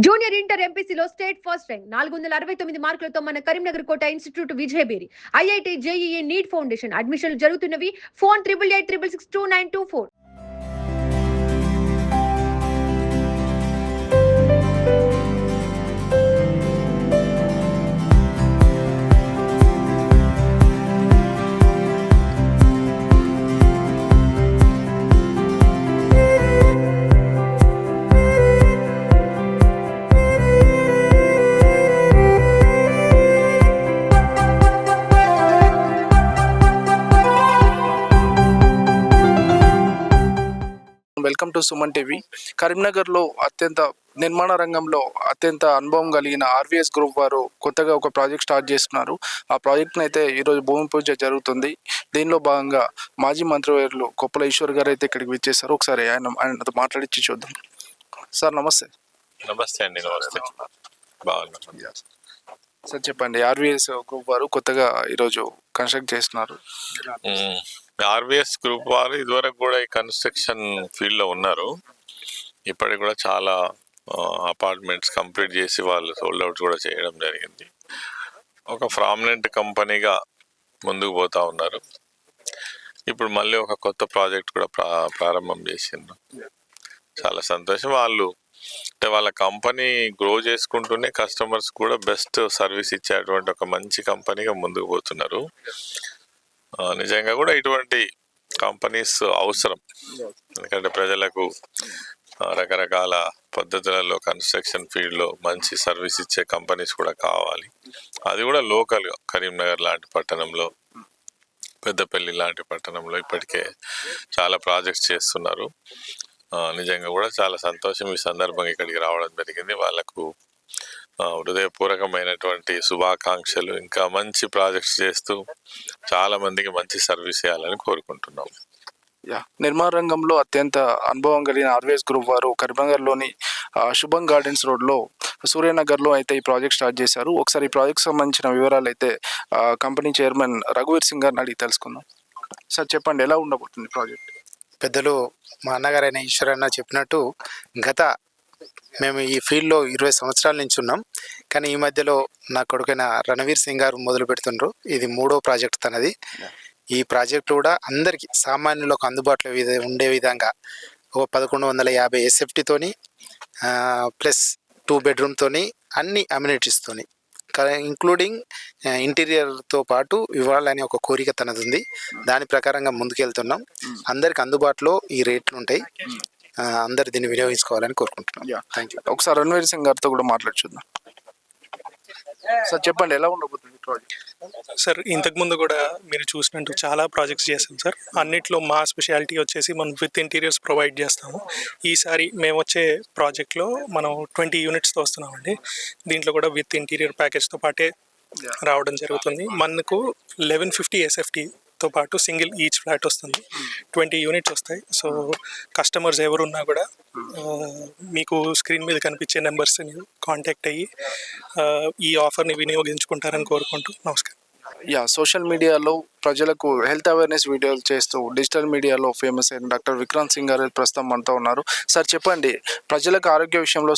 Junior inter ఎంపీసీలో state first rank 469 మార్కులతో మన కరీంనగర్ కోట ఇన్స్టిట్యూట్ విజయబేరి ఐఐటి జేఈఈ నీట్ ఫౌండేషన్ అడ్మిషన్లు జరుగుతున్నవి. Phone 8886662924. Welcome to Suman TV. కరీంనగర్లో నిర్మాణ రంగంలో అత్యంత అనుభవం కలిగిన ఆర్వీఎస్ గ్రూప్ వారు కొత్తగా ఒక ప్రాజెక్ట్ స్టార్ట్ చేస్తున్నారు. ఆ ప్రాజెక్ట్ని అయితే ఈరోజు భూమి పూజ జరుగుతుంది. దీనిలో భాగంగా మాజీ మంత్రివర్యులు కొప్పుల ఈశ్వర్ గారు అయితే ఇక్కడికి విచ్చేస్తారు. ఒకసారి ఆయనతో మాట్లాడించి చూద్దాం. సార్ నమస్తే. నమస్తే అండి. నమస్తే. బాగున్నాను సార్. చెప్పండి, ఆర్వీఎస్ గ్రూప్ వారు కొత్తగా ఈరోజు కన్స్ట్రక్ట్ చేస్తున్నారు. ఆర్వీఎస్ గ్రూప్ వారు ఇదివరకు కూడా ఈ కన్స్ట్రక్షన్ ఫీల్డ్ లో ఉన్నారు. ఇప్పటికి కూడా చాలా అపార్ట్మెంట్స్ కంప్లీట్ చేసి వాళ్ళు సోల్డ్ అవుట్ కూడా చేయడం జరిగింది. ఒక ప్రామినెంట్ కంపెనీగా ముందుకు పోతా ఉన్నారు. ఇప్పుడు మళ్ళీ ఒక కొత్త ప్రాజెక్ట్ కూడా ప్రారంభం చేసిండ్రు. చాలా సంతోషం. వాళ్ళు అంటే వాళ్ళ కంపెనీ గ్రో చేసుకుంటూనే కస్టమర్స్ కూడా బెస్ట్ సర్వీస్ ఇచ్చేటువంటి ఒక మంచి కంపెనీగా ముందుకు పోతున్నారు. నిజంగా కూడా ఇటువంటి కంపెనీస్ అవసరం. ఎందుకంటే ప్రజలకు రకరకాల పద్ధతులలో కన్స్ట్రక్షన్ ఫీల్డ్లో మంచి సర్వీస్ ఇచ్చే కంపెనీస్ కూడా కావాలి. అది కూడా లోకల్గా కరీంనగర్ లాంటి పట్టణంలో, పెద్దపల్లి లాంటి పట్టణంలో ఇప్పటికే చాలా ప్రాజెక్ట్స్ చేస్తున్నారు. నిజంగా కూడా చాలా సంతోషం ఈ సందర్భంగా ఇక్కడికి రావడం జరిగింది. వాళ్ళకు హృదయపూర్వకమైనటువంటి శుభాకాంక్షలు. ఇంకా మంచి ప్రాజెక్ట్స్ చేస్తూ చాలా మందికి మంచి సర్వీస్ చేయాలని కోరుకుంటున్నాం. నిర్మాణ రంగంలో అత్యంత అనుభవం కలిగిన ఆర్వీఎస్ గ్రూప్ వారు కరీంనగర్లోని శుభం గార్డెన్స్ రోడ్లో సూర్యనగర్లో అయితే ఈ ప్రాజెక్ట్ స్టార్ట్ చేశారు. ఒకసారి ఈ ప్రాజెక్ట్ సంబంధించిన వివరాలు అయితే కంపెనీ చైర్మన్ రఘువీర్ సింగ్ గారిని అడిగి తెలుసుకుందాం. సార్ చెప్పండి, ఎలా ఉండబోతుంది ప్రాజెక్ట్? పెద్దలు మా అన్నగారైన ఈశ్వరన్న చెప్పినట్టు మేము ఈ ఫీల్డ్లో 20 సంవత్సరాల నుంచి ఉన్నాం. కానీ ఈ మధ్యలో నా కొడుకైన రణవీర్ సింగ్ గారు మొదలు పెడుతుండ్రు. ఇది 3వ ప్రాజెక్ట్ తనది. ఈ ప్రాజెక్టు కూడా అందరికీ సామాన్యులకు అందుబాటులో ఉండే విధంగా ఒక 1150 ఎస్ఎఫ్టీతోని ప్లస్ 2 బెడ్రూమ్తోని అన్ని అమ్యూనిటీస్తోని ఇంక్లూడింగ్ ఇంటీరియర్తో పాటు ఇవ్వాలని ఒక కోరిక తనది ఉంది. దాని ప్రకారంగా ముందుకెళ్తున్నాం. అందరికి అందుబాటులో ఈ రేట్లు ఉంటాయి. అందరు దీన్ని వినియోగించుకోవాలని కోరుకుంటున్నాం. Thank you. ఒకసారి రణవీర్ సింగ్ గారితో కూడా మాట్లాడుచుద్దాం. సార్ చెప్పండి, ఎలా ఉండబోతుంది ప్రాజెక్ట్? సార్, ఇంతకుముందు కూడా మీరు చూసినట్టు చాలా ప్రాజెక్ట్స్ చేస్తాం సార్. అన్నిట్లో మా స్పెషాలిటీ వచ్చేసి మనం విత్ ఇంటీరియర్స్ ప్రొవైడ్ చేస్తాము. ఈసారి మేము వచ్చే ప్రాజెక్ట్లో మనం 20 యూనిట్స్తో వస్తున్నామండి. దీంట్లో కూడా విత్ ఇంటీరియర్ ప్యాకేజ్తో పాటే రావడం జరుగుతుంది. మనకు 1150 ఎస్ఎఫ్టీతో పాటు సింగిల్ ఈచ్ ఫ్లాట్ వస్తుంది. 20 యూనిట్స్ వస్తాయి. సో కస్టమర్స్ ఎవరున్నా కూడా మీకు స్క్రీన్ మీద కనిపించే నెంబర్స్ని కాంటాక్ట్ అయ్యి ఈ ఆఫర్ని వినియోగించుకుంటారని కోరుకుంటూ నమస్కారం. సోషల్ మీడియాలో ప్రజలకు హెల్త్ అవేర్నెస్ వీడియోలు చేస్తూ డిజిటల్ మీడియాలో ఫేమస్ అయిన డాక్టర్ విక్రాంత్ సింగ్ గారు ప్రస్తుతం మనతో ఉన్నారు. సార్ చెప్పండి, ప్రజలకు ఆరోగ్య విషయంలో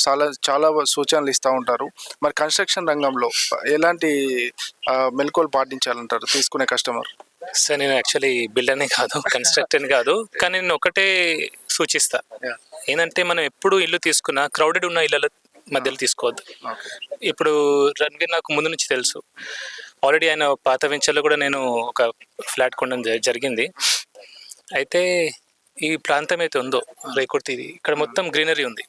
చాలా సూచనలు ఇస్తూ ఉంటారు. మరి కన్స్ట్రక్షన్ రంగంలో ఎలాంటి మెలకువలు పాటించాలంటారు తీసుకునే కస్టమర్? సార్, నేను యాక్చువల్లీ బిల్డర్ని కాదు, కన్స్ట్రక్టర్ని కాదు. కానీ నేను ఒకటే సూచిస్తా, ఏంటంటే మనం ఎప్పుడు ఇల్లు తీసుకున్నా క్రౌడెడ్ ఉన్న ఇళ్ళ మధ్యలో తీసుకోవద్దు. ఇప్పుడు రణవీర్ నాకు ముందు నుంచి తెలుసు. ఆల్రెడీ ఆయన పాత వెంచర్లో కూడా నేను ఒక ఫ్లాట్ కొనడం జరిగింది. అయితే ఈ ప్రాంతం అయితే ఉందో రేకుర్తి, ఇక్కడ మొత్తం గ్రీనరీ ఉంది.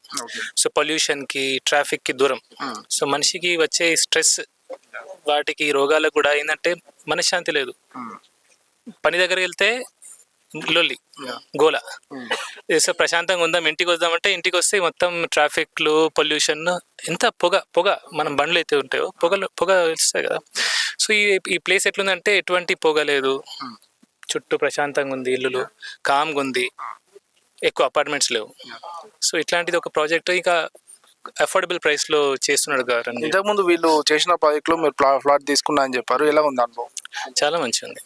సో పొల్యూషన్కి, ట్రాఫిక్కి దూరం. సో మనిషికి వచ్చే స్ట్రెస్, వాటికి రోగాలకు కూడా ఏంటంటే మనశ్శాంతి లేదు. పని దగ్గర వెళ్తే లొల్లి, గోల. సో ప్రశాంతంగా ఉందాం, ఇంటికి వద్దామంటే ఇంటికి వస్తే మొత్తం ట్రాఫిక్లు, పొల్యూషన్, ఎంత పొగ మనం బండ్లు అయితే ఉంటాయో పొగ వస్తాయి కదా. సో ఈ ప్లేస్ ఎట్లుందంటే ఎటువంటి పొగ లేదు, చుట్టూ ప్రశాంతంగా ఉంది, ఇల్లులు కామ్గా ఉంది, ఎక్కువ అపార్ట్మెంట్స్ లేవు. సో ఇట్లాంటిది ఒక ప్రాజెక్ట్ ఇంకా అఫోర్డబుల్ ప్రైస్లో చేస్తున్నాడు గారు. ఇంతకుముందు వీళ్ళు చేసిన ప్రాజెక్ట్లో మీరు ఫ్లాట్ తీసుకున్నా అని చెప్పారు, ఎలా ఉంది అనుభవం? చాలా మంచిగా ఉంది.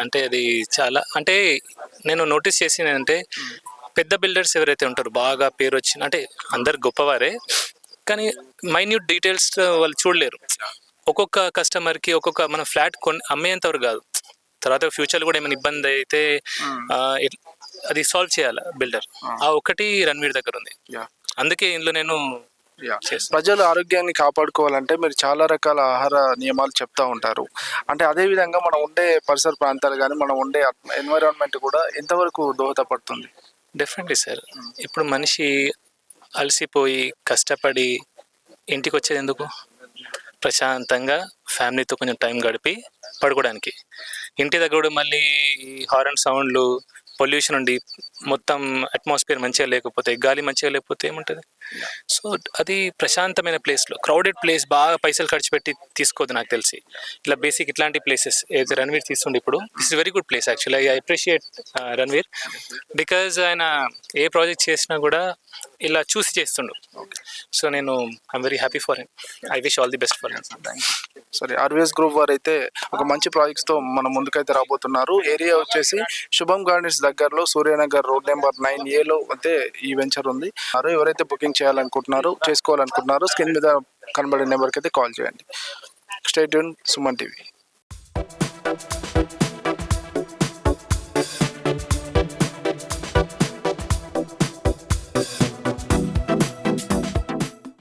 అంటే అది చాలా, అంటే నేను నోటీస్ చేసింది అంటే పెద్ద బిల్డర్స్ ఎవరైతే ఉంటారో, బాగా పేరు వచ్చిన, అంటే అందరు గొప్పవారే, కానీ మైన్యూట్ డీటెయిల్స్ వాళ్ళు చూడలేరు. ఒక్కొక్క కస్టమర్కి ఒక్కొక్క మనం ఫ్లాట్ అమ్మేంత వరకు కాదు, తర్వాత ఫ్యూచర్లో కూడా ఏమైనా ఇబ్బంది అయితే అది సాల్వ్ చేయాలి బిల్డర్. ఆ ఒక్కటి రణవీర్ దగ్గర ఉంది. Yeah. అందుకే ఇందులో నేను ప్రజల ఆరోగ్యాన్ని కాపాడుకోవాలంటే మీరు చాలా రకాల ఆహార నియమాలు చెప్తా ఉంటారు. అంటే అదే విధంగా మనం ఉండే పరిసర ప్రాంతాలు కానీ మనం ఉండే ఎన్వైరాన్మెంట్ కూడా ఎంతవరకు దోహదపడుతుంది? Definitely sir. ఇప్పుడు మనిషి అలసిపోయి కష్టపడి ఇంటికి వచ్చేది ఎందుకు? ప్రశాంతంగా ఫ్యామిలీతో కొంచెం టైం గడిపి పడుకోవడానికి. ఇంటి దగ్గర కూడా మళ్ళీ హారన్ సౌండ్లు, పొల్యూషన్ ఉండి మొత్తం అట్మాస్ఫియర్ మంచిగా లేకపోతే, గాలి మంచిగా లేకపోతే ఏముంటుంది? సో అది ప్రశాంతమైన ప్లేస్లో, క్రౌడెడ్ ప్లేస్ బాగా పైసలు ఖర్చు పెట్టి తీసుకోవద్దు నాకు తెలిసి. ఇలా బేసిక్ ఇట్లాంటి ప్లేసెస్ ఏదైతే రణవీర్ తీసుకుంటే ఇప్పుడు this is very good place actually. I appreciate Ranveer because ఆయన ఏ ప్రాజెక్ట్ చేసినా కూడా ఇలా చూసి చేస్తుండు. సో నేను I'm very happy for him. I wish all the best for him. సరే, ఆర్వీఎస్ గ్రూప్ వారు అయితే ఒక మంచి ప్రాజెక్ట్స్తో మన ముందుకైతే రాబోతున్నారు. ఏరియా వచ్చేసి శుభం గార్డెన్స్ దగ్గరలో సూర్యనగర్ రోడ్ నెంబర్ 9A అయితే ఈ వెంచర్ ఉంది. ఎవరైతే బుకింగ్ చేసుకోవాలనుకుంటున్నారో స్క్రీన్ మీద కనబడే నెంబర్కి అయితే కాల్ చేయండి. Stay tune Suman TV.